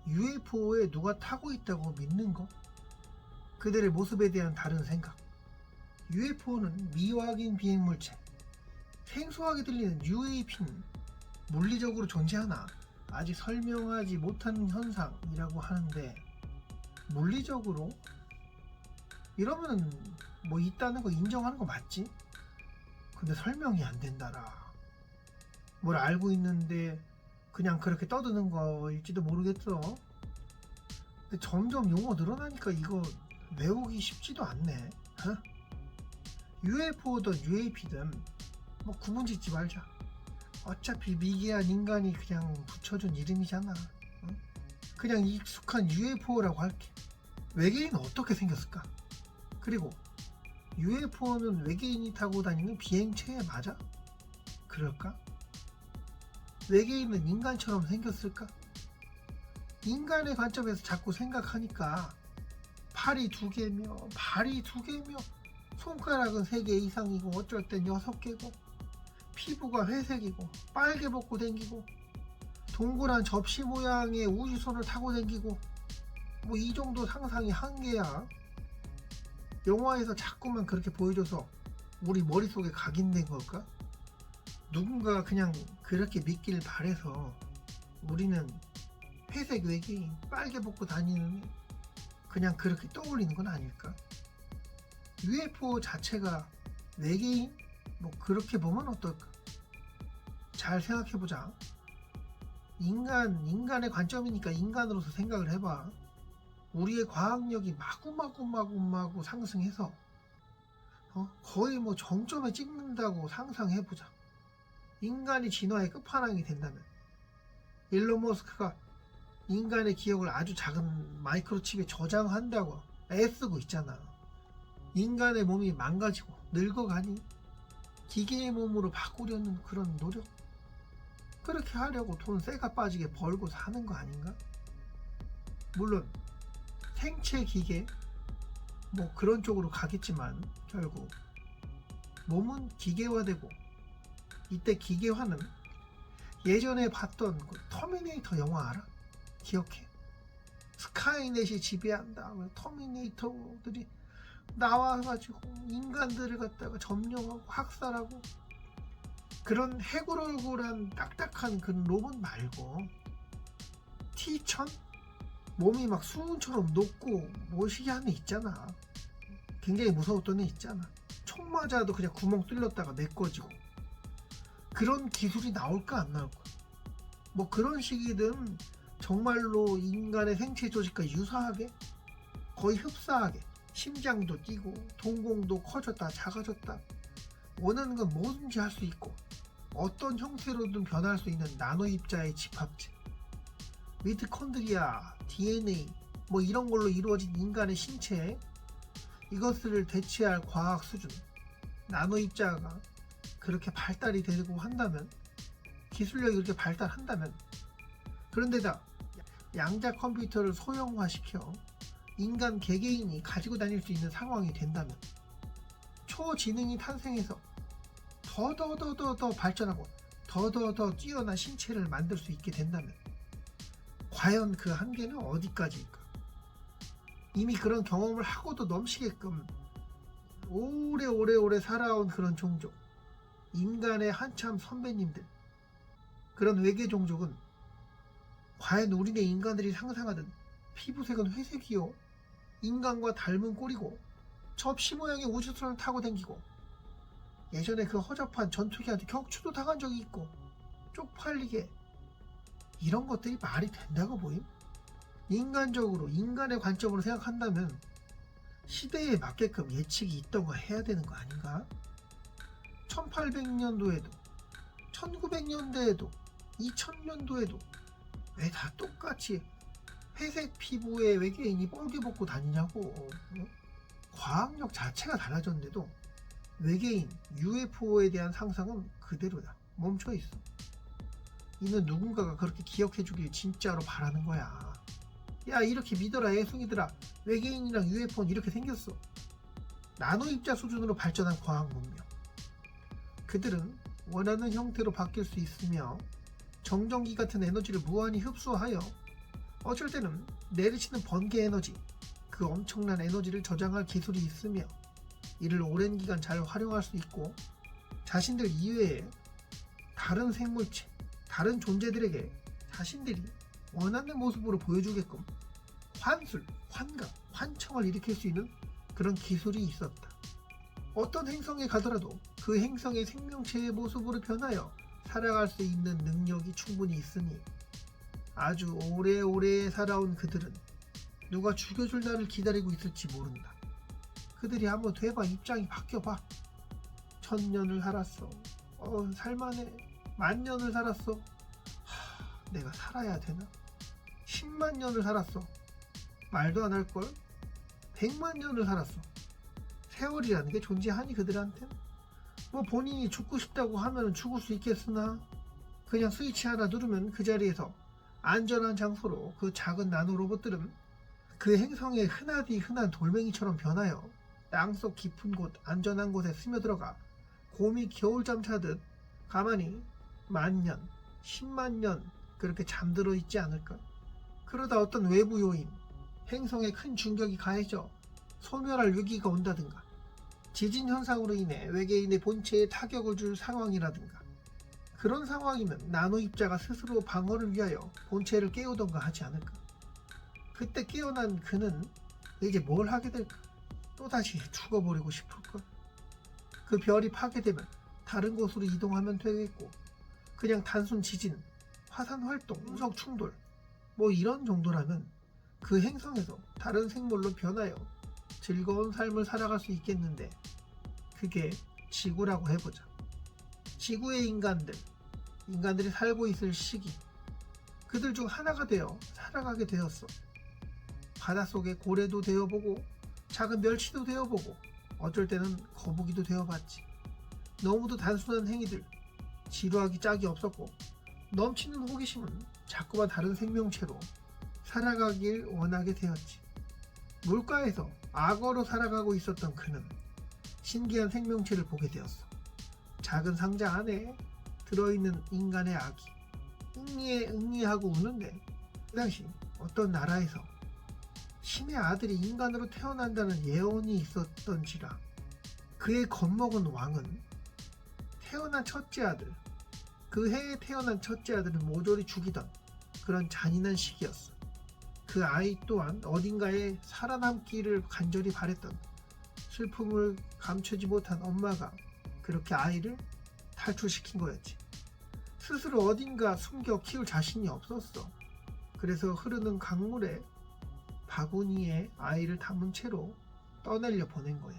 UFO에 누가 타고 있다고 믿는 거? 그들의 모습에 대한 다른 생각. UFO는 미확인 비행물체. 생소하게 들리는 UAP는 물리적으로 존재하나 아직 설명하지 못한 현상이라고 하는데, 물리적으로? 이러면 뭐 있다는 거 인정하는 거 맞지? 근데 설명이 안 된다라. 뭘 알고 있는데 그냥 그렇게 떠드는 거일지도 모르겠어. 근데 점점 용어 늘어나니까 이거 외우기 쉽지도 않네. 어? UFO든 UAP든 뭐 구분 짓지 말자. 어차피 미개한 인간이 그냥 붙여준 이름이잖아. 어? 그냥 익숙한 UFO라고 할게. 외계인은 어떻게 생겼을까? 그리고 UFO는 외계인이 타고 다니는 비행체에 맞아? 그럴까? 외계인은 인간처럼 생겼을까? 인간의 관점에서 자꾸 생각하니까 팔이 2개며 발이 2개며 손가락은 3개 이상이고 어쩔 땐 6개고 피부가 회색이고 빨개 벗고 댕기고 동그란 접시 모양의 우주선을 타고 댕기고 뭐 이 정도 상상이 한계야. 영화에서 자꾸만 그렇게 보여줘서 우리 머릿속에 각인된 걸까? 누군가 그냥 그렇게 믿길 바래서 우리는 회색 외계인 빨개 벗고 다니는 그냥 그렇게 떠올리는 건 아닐까? UFO 자체가 외계인? 뭐 그렇게 보면 어떨까? 잘 생각해보자. 인간의 관점이니까 인간으로서 생각을 해봐. 우리의 과학력이 마구 상승해서 거의 뭐 정점에 찍는다고 상상해보자. 인간이 진화의 끝판왕이 된다면 일론 머스크가 인간의 기억을 아주 작은 마이크로칩에 저장한다고 애쓰고 있잖아. 인간의 몸이 망가지고 늙어가니 기계의 몸으로 바꾸려는 그런 노력? 그렇게 하려고 돈 쇠가 빠지게 벌고 사는 거 아닌가? 물론 생체 기계 뭐 그런 쪽으로 가겠지만 결국 몸은 기계화되고, 이때 기계화는 예전에 봤던 그 터미네이터 영화 알아? 기억해? 스카이넷이 지배한다. 터미네이터들이 나와가지고 인간들을 갖다가 점령하고 학살하고, 그런 해골얼굴한 딱딱한 그런 로봇 말고 T-1000? 몸이 막 수은처럼 높고 멋있게 하는 애 있잖아. 굉장히 무서웠던 애 있잖아. 총 맞아도 그냥 구멍 뚫렸다가 메꿔지고. 그런 기술이 나올까 안 나올까? 뭐 그런 식이든 정말로 인간의 생체 조직과 유사하게, 거의 흡사하게 심장도 뛰고 동공도 커졌다 작아졌다, 원하는 건 뭐든지 할 수 있고 어떤 형태로든 변할 수 있는 나노 입자의 집합체, 미토콘드리아, DNA 뭐 이런 걸로 이루어진 인간의 신체, 이것을 대체할 과학 수준, 나노 입자가 그렇게 발달이 되고 한다면, 기술력이 그렇게 발달한다면, 그런데다 양자 컴퓨터를 소형화시켜 인간 개개인이 가지고 다닐 수 있는 상황이 된다면, 초지능이 탄생해서 더 발전하고 더 뛰어난 신체를 만들 수 있게 된다면, 과연 그 한계는 어디까지일까? 이미 그런 경험을 하고도 넘치게끔 오래 살아온 그런 종족, 인간의 한참 선배님들, 그런 외계 종족은 과연 우리네 인간들이 상상하던 피부색은 회색이요, 인간과 닮은 꼴이고 접시 모양의 우주선을 타고 댕기고 예전에 그 허접한 전투기한테 격추도 당한 적이 있고 쪽팔리게, 이런 것들이 말이 된다고 보임? 인간적으로 인간의 관점으로 생각한다면 시대에 맞게끔 예측이 있다고 해야 되는 거 아닌가? 1800년도에도 1900년대에도 2000년도에도 왜 다 똑같이 회색 피부의 외계인이 뻘개 벗고 다니냐고. 과학력 자체가 달라졌는데도 외계인, UFO에 대한 상상은 그대로다. 멈춰 있어. 이는 누군가가 그렇게 기억해 주길 진짜로 바라는 거야. 야, 이렇게 믿어라 애송이들아. 외계인이랑 UFO는 이렇게 생겼어. 나노 입자 수준으로 발전한 과학 문명. 그들은 원하는 형태로 바뀔 수 있으며 정전기 같은 에너지를 무한히 흡수하여 어쩔 때는 내리치는 번개 에너지, 그 엄청난 에너지를 저장할 기술이 있으며 이를 오랜 기간 잘 활용할 수 있고 자신들 이외에 다른 생물체, 다른 존재들에게 자신들이 원하는 모습으로 보여주게끔 환술, 환각, 환청을 일으킬 수 있는 그런 기술이 있었다. 어떤 행성에 가더라도 그 행성의 생명체의 모습으로 변하여 살아갈 수 있는 능력이 충분히 있으니 아주 오래오래 살아온 그들은 누가 죽여줄 날을 기다리고 있을지 모른다. 그들이 한번 돼봐, 입장이 바뀌어봐. 1000년을 살았어. 살만해. 10,000년을 살았어. 내가 살아야 되나? 10만 년을 살았어. 말도 안 할걸? 100만 년을 살았어. 세월이라는 게 존재하니 그들한텐? 뭐 본인이 죽고 싶다고 하면 죽을 수 있겠으나 그냥 스위치 하나 누르면 그 자리에서 안전한 장소로 그 작은 나노 로봇들은 그 행성의 흔하디 흔한 돌멩이처럼 변하여 땅속 깊은 곳 안전한 곳에 스며들어가 곰이 겨울잠 자듯 가만히 10,000년, 10만 년 그렇게 잠들어 있지 않을까? 그러다 어떤 외부 요인, 행성에 큰 충격이 가해져 소멸할 위기가 온다든가 지진 현상으로 인해 외계인의 본체에 타격을 줄 상황이라든가 그런 상황이면 나노 입자가 스스로 방어를 위하여 본체를 깨우던가 하지 않을까? 그때 깨어난 그는 이제 뭘 하게 될까? 또다시 죽어버리고 싶을까? 그 별이 파괴되면 다른 곳으로 이동하면 되겠고 그냥 단순 지진, 화산 활동, 우석 충돌 뭐 이런 정도라면 그 행성에서 다른 생물로 변하여 즐거운 삶을 살아갈 수 있겠는데 그게 지구라고 해보자. 지구의 인간들이 살고 있을 시기 그들 중 하나가 되어 살아가게 되었어. 바닷속의 고래도 되어보고 작은 멸치도 되어보고 어쩔 때는 거북이도 되어봤지. 너무도 단순한 행위들, 지루하기 짝이 없었고 넘치는 호기심은 자꾸만 다른 생명체로 살아가길 원하게 되었지. 물가에서 악어로 살아가고 있었던 그는 신기한 생명체를 보게 되었어. 작은 상자 안에 들어있는 인간의 아기. 응이하고 우는데 그 당시 어떤 나라에서 신의 아들이 인간으로 태어난다는 예언이 있었던지라 그의 겁먹은 왕은 태어난 첫째 아들, 그 해에 태어난 첫째 아들을 모조리 죽이던 그런 잔인한 시기였어. 그 아이 또한 어딘가에 살아남기를 간절히 바랬던 슬픔을 감추지 못한 엄마가 그렇게 아이를 탈출시킨 거였지. 스스로 어딘가 숨겨 키울 자신이 없었어. 그래서 흐르는 강물에 바구니에 아이를 담은 채로 떠내려 보낸 거야.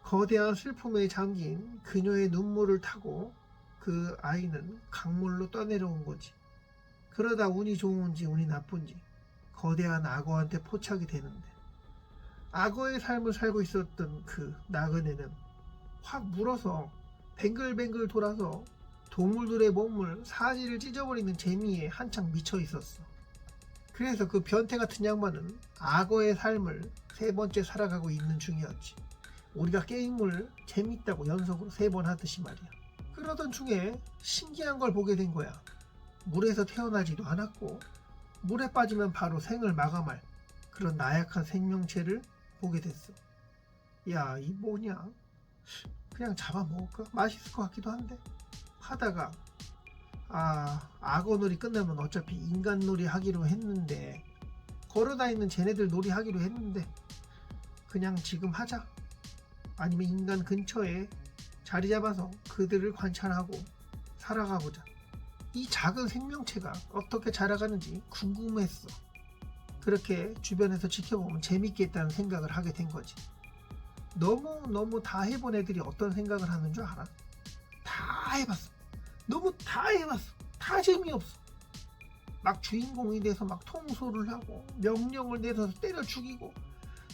거대한 슬픔에 잠긴 그녀의 눈물을 타고 그 아이는 강물로 떠내려온 거지. 그러다 운이 좋은지 운이 나쁜지 거대한 악어한테 포착이 되는데 악어의 삶을 살고 있었던 그 나그네는 확 물어서 뱅글뱅글 돌아서 동물들의 몸을 사지를 찢어버리는 재미에 한창 미쳐 있었어. 그래서 그 변태 같은 양반은 악어의 삶을 3번째 살아가고 있는 중이었지. 우리가 게임을 재밌다고 연속으로 3번 하듯이 말이야. 그러던 중에 신기한 걸 보게 된 거야. 물에서 태어나지도 않았고 물에 빠지면 바로 생을 마감할 그런 나약한 생명체를 보게 됐어. 야, 이 뭐냐? 그냥 잡아먹을까? 맛있을 것 같기도 한데 하다가 악어 놀이 끝나면 어차피 인간 놀이 하기로 했는데 걸어다니는 쟤네들 놀이 하기로 했는데 그냥 지금 하자. 아니면 인간 근처에 자리 잡아서 그들을 관찰하고 살아가보자. 이 작은 생명체가 어떻게 자라가는지 궁금했어. 그렇게 주변에서 지켜보면 재밌겠다는 생각을 하게 된 거지. 너무 다 해본 애들이 어떤 생각을 하는 줄 알아? 다 해봤어. 너무 다 해봤어. 다 재미없어. 막 주인공이 돼서 막 통솔을 하고 명령을 내려서 때려 죽이고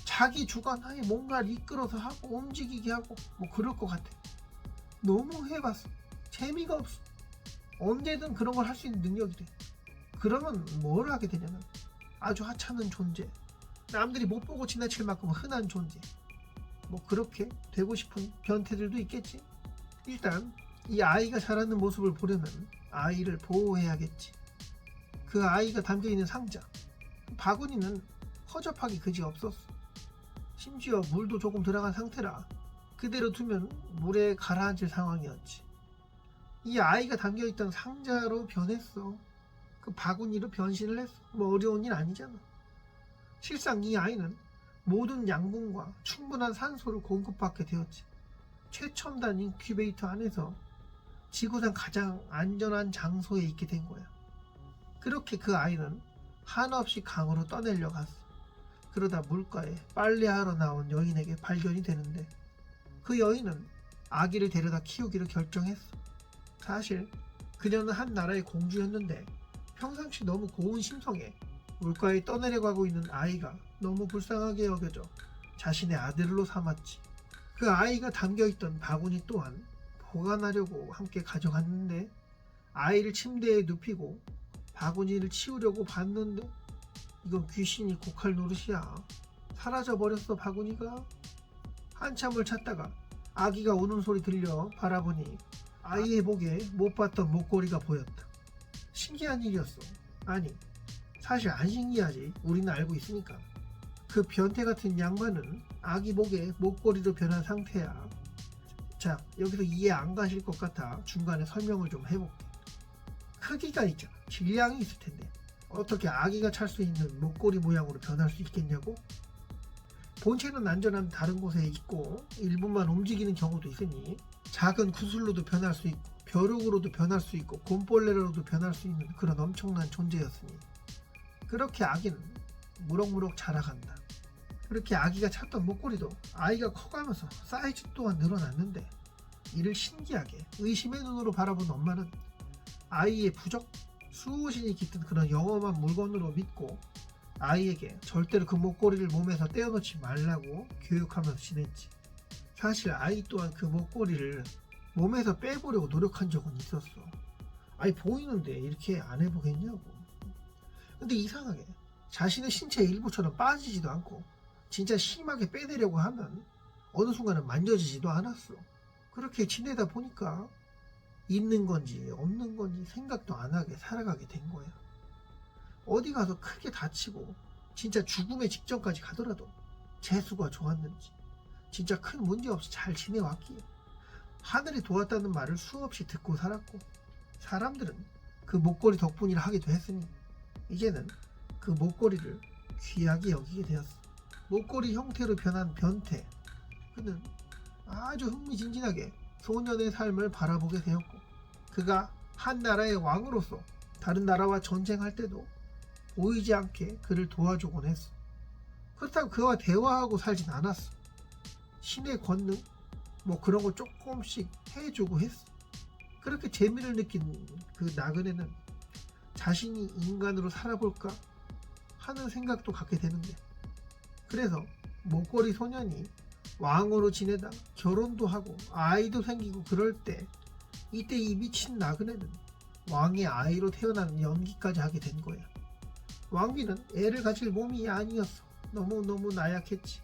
자기 주관하에 뭔가를 이끌어서 하고 움직이게 하고 뭐 그럴 것 같아. 너무 해봤어. 재미가 없어. 언제든 그런 걸 할 수 있는 능력이 돼. 그러면 뭘 하게 되냐면 아주 하찮은 존재, 남들이 못 보고 지나칠 만큼 흔한 존재, 뭐 그렇게 되고 싶은 변태들도 있겠지. 일단 이 아이가 자라는 모습을 보려면 아이를 보호해야겠지. 그 아이가 담겨있는 상자, 바구니는 허접하기 그지없었어. 심지어 물도 조금 들어간 상태라 그대로 두면 물에 가라앉을 상황이었지. 이 아이가 담겨있던 상자로 변했어. 그 바구니로 변신을 했어. 뭐 어려운 일 아니잖아. 실상 이 아이는 모든 양분과 충분한 산소를 공급받게 되었지. 최첨단 인큐베이터 안에서 지구상 가장 안전한 장소에 있게 된 거야. 그렇게 그 아이는 한없이 강으로 떠내려 갔어. 그러다 물가에 빨래하러 나온 여인에게 발견이 되는데 그 여인은 아기를 데려다 키우기로 결정했어. 사실 그녀는 한 나라의 공주였는데 평상시 너무 고운 심성에 물가에 떠내려가고 있는 아이가 너무 불쌍하게 여겨져 자신의 아들로 삼았지. 그 아이가 담겨있던 바구니 또한 보관하려고 함께 가져갔는데 아이를 침대에 눕히고 바구니를 치우려고 봤는데 이건 귀신이 고칼 노릇이야. 사라져버렸어 바구니가. 한참을 찾다가 아기가 우는 소리 들려 바라보니 아이의 목에 못 봤던 목걸이가 보였다. 신기한 일이었어. 아니 사실 안 신기하지. 우리는 알고 있으니까. 그 변태 같은 양반은 아기 목에 목걸이로 변한 상태야. 자, 여기서 이해 안 가실 것 같아 중간에 설명을 좀 해볼게. 크기가 있잖아. 질량이 있을 텐데 어떻게 아기가 찰 수 있는 목걸이 모양으로 변할 수 있겠냐고? 본체는 안전한 다른 곳에 있고 일부만 움직이는 경우도 있으니 작은 구슬로도 변할 수 있고 벼룩으로도 변할 수 있고 곰벌레로도 변할 수 있는 그런 엄청난 존재였으니 그렇게 아기는 무럭무럭 자라간다. 그렇게 아기가 찾던 목걸이도 아이가 커가면서 사이즈 또한 늘어났는데 이를 신기하게 의심의 눈으로 바라본 엄마는 아이의 부적, 수호신이 깃든 그런 영험한 물건으로 믿고 아이에게 절대로 그 목걸이를 몸에서 떼어놓지 말라고 교육하면서 지냈지. 사실 아이 또한 그 목걸이를 몸에서 빼보려고 노력한 적은 있었어. 아니 보이는데 이렇게 안 해보겠냐고. 근데 이상하게 자신의 신체의 일부처럼 빠지지도 않고 진짜 심하게 빼내려고 하면 어느 순간은 만져지지도 않았어. 그렇게 지내다 보니까 있는 건지 없는 건지 생각도 안 하게 살아가게 된 거야. 어디 가서 크게 다치고 진짜 죽음의 직전까지 가더라도 재수가 좋았는지 진짜 큰 문제 없이 잘 지내왔기에 하늘이 도왔다는 말을 수없이 듣고 살았고 사람들은 그 목걸이 덕분이라 하기도 했으니 이제는 그 목걸이를 귀하게 여기게 되었어. 목걸이 형태로 변한 변태. 그는 아주 흥미진진하게 소년의 삶을 바라보게 되었고 그가 한 나라의 왕으로서 다른 나라와 전쟁할 때도 보이지 않게 그를 도와주곤 했어. 그렇다고 그와 대화하고 살진 않았어. 신의 권능 뭐 그런 거 조금씩 해주고 했어. 그렇게 재미를 느낀 그 나그네는 자신이 인간으로 살아볼까 하는 생각도 갖게 되는데 그래서 목걸이 소년이 왕으로 지내다 결혼도 하고 아이도 생기고 그럴 때 이때 이 미친 나그네는 왕의 아이로 태어나는 연기까지 하게 된 거야. 왕비는 애를 가질 몸이 아니었어. 너무너무 나약했지.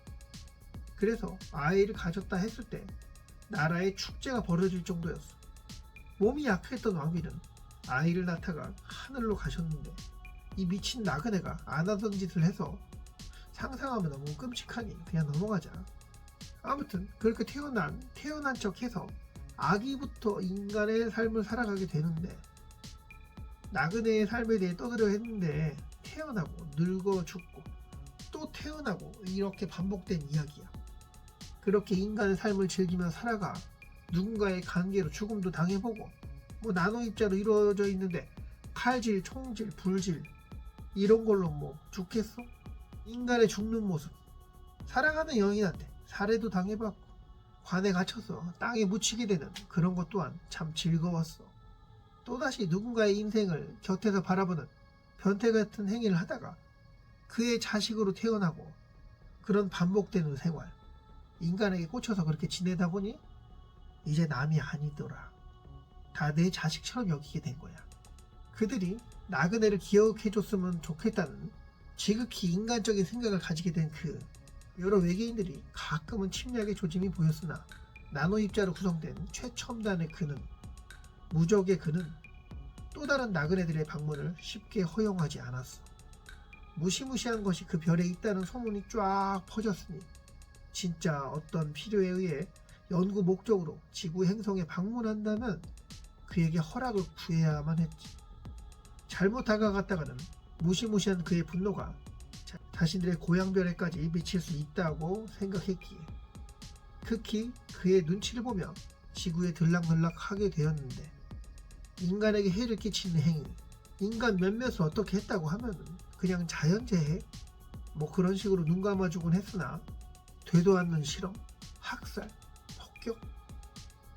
그래서 아이를 가졌다 했을 때 나라에 축제가 벌어질 정도였어. 몸이 약했던 왕비는 아이를 낳다가 하늘로 가셨는데 이 미친 나그네가 안 하던 짓을 해서 상상하면 너무 끔찍하니 그냥 넘어가자. 아무튼 그렇게 태어난 척 해서 아기부터 인간의 삶을 살아가게 되는데 나그네의 삶에 대해 떠들어 했는데 태어나고 늙어 죽고 또 태어나고 이렇게 반복된 이야기야. 그렇게 인간의 삶을 즐기며 살아가 누군가의 관계로 죽음도 당해보고 뭐 나노 입자로 이루어져 있는데 칼질, 총질, 불질 이런 걸로 뭐 죽겠어? 인간의 죽는 모습 살아가는 여인한테 살해도 당해봤고 관에 갇혀서 땅에 묻히게 되는 그런 것 또한 참 즐거웠어. 또다시 누군가의 인생을 곁에서 바라보는 변태 같은 행위를 하다가 그의 자식으로 태어나고 그런 반복되는 생활 인간에게 꽂혀서 그렇게 지내다 보니 이제 남이 아니더라. 다 내 자식처럼 여기게 된 거야. 그들이 나그네를 기억해줬으면 좋겠다는 지극히 인간적인 생각을 가지게 된 그 여러 외계인들이 가끔은 침략의 조짐이 보였으나 나노 입자로 구성된 최첨단의 그는 무적의 그는 또 다른 나그네들의 방문을 쉽게 허용하지 않았어. 무시무시한 것이 그 별에 있다는 소문이 쫙 퍼졌으니 진짜 어떤 필요에 의해 연구 목적으로 지구 행성에 방문한다면 그에게 허락을 구해야만 했지. 잘못 다가갔다가는 무시무시한 그의 분노가 자신들의 고향별에까지 미칠 수 있다고 생각했기에 극히 그의 눈치를 보며 지구에 들락날락하게 되었는데, 인간에게 해를 끼치는 행위, 인간 몇몇을 어떻게 했다고 하면은 그냥 자연재해? 뭐 그런 식으로 눈 감아주곤 했으나 되도 않는 실험, 학살, 폭격,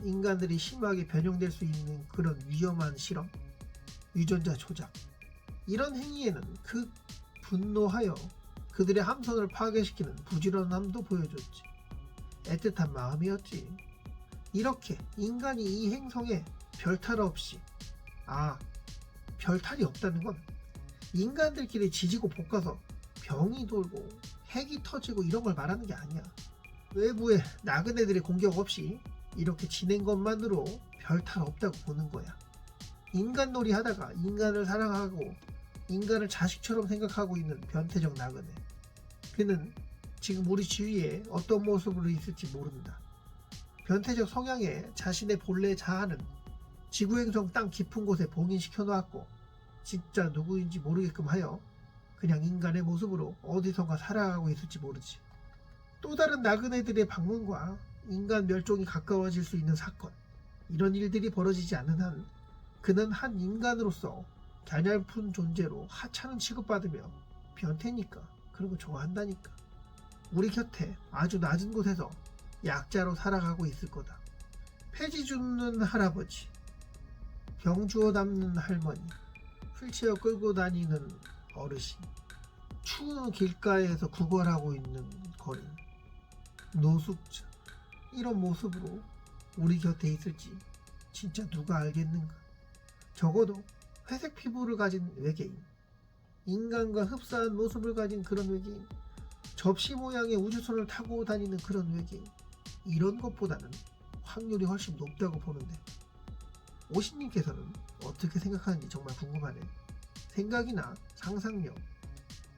인간들이 심하게 변형될 수 있는 그런 위험한 실험, 유전자 조작, 이런 행위에는 극 분노하여 그들의 함선을 파괴시키는 부지런함도 보여줬지. 애틋한 마음이었지. 이렇게 인간이 이 행성에 별탈 없이, 별탈이 없다는 건 인간들끼리 지지고 볶아서 병이 돌고 핵이 터지고 이런 걸 말하는 게 아니야. 외부의 나그네들의 공격 없이 이렇게 지낸 것만으로 별탈 없다고 보는 거야. 인간놀이 하다가 인간을 사랑하고 인간을 자식처럼 생각하고 있는 변태적 나그네. 그는 지금 우리 주위에 어떤 모습으로 있을지 모른다. 변태적 성향에 자신의 본래 자아는 지구행성 땅 깊은 곳에 봉인시켜 놓았고 진짜 누구인지 모르게끔 하여 그냥 인간의 모습으로 어디선가 살아가고 있을지 모르지. 또 다른 나그네들의 방문과 인간 멸종이 가까워질 수 있는 사건, 이런 일들이 벌어지지 않는 한 그는 한 인간으로서 갸냘픈 존재로 하찮은 취급받으며 변태니까 그런 거 좋아한다니까. 우리 곁에 아주 낮은 곳에서 약자로 살아가고 있을 거다. 폐지 줍는 할아버지, 병 주워 담는 할머니, 휠체어 끌고 다니는 어르신, 추운 길가에서 구걸하고 있는 거린, 노숙자, 이런 모습으로 우리 곁에 있을지 진짜 누가 알겠는가. 적어도 회색 피부를 가진 외계인, 인간과 흡사한 모습을 가진 그런 외계인, 접시 모양의 우주선을 타고 다니는 그런 외계인, 이런 것보다는 확률이 훨씬 높다고 보는데, 오신님께서는 어떻게 생각하는지 정말 궁금하네. 생각이나 상상력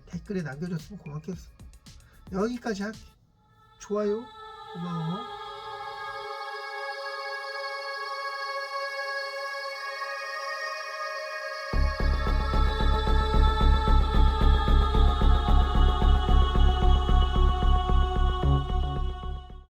댓글에 남겨줬으면 고맙겠어. 여기까지 할게. 좋아요, 고마워.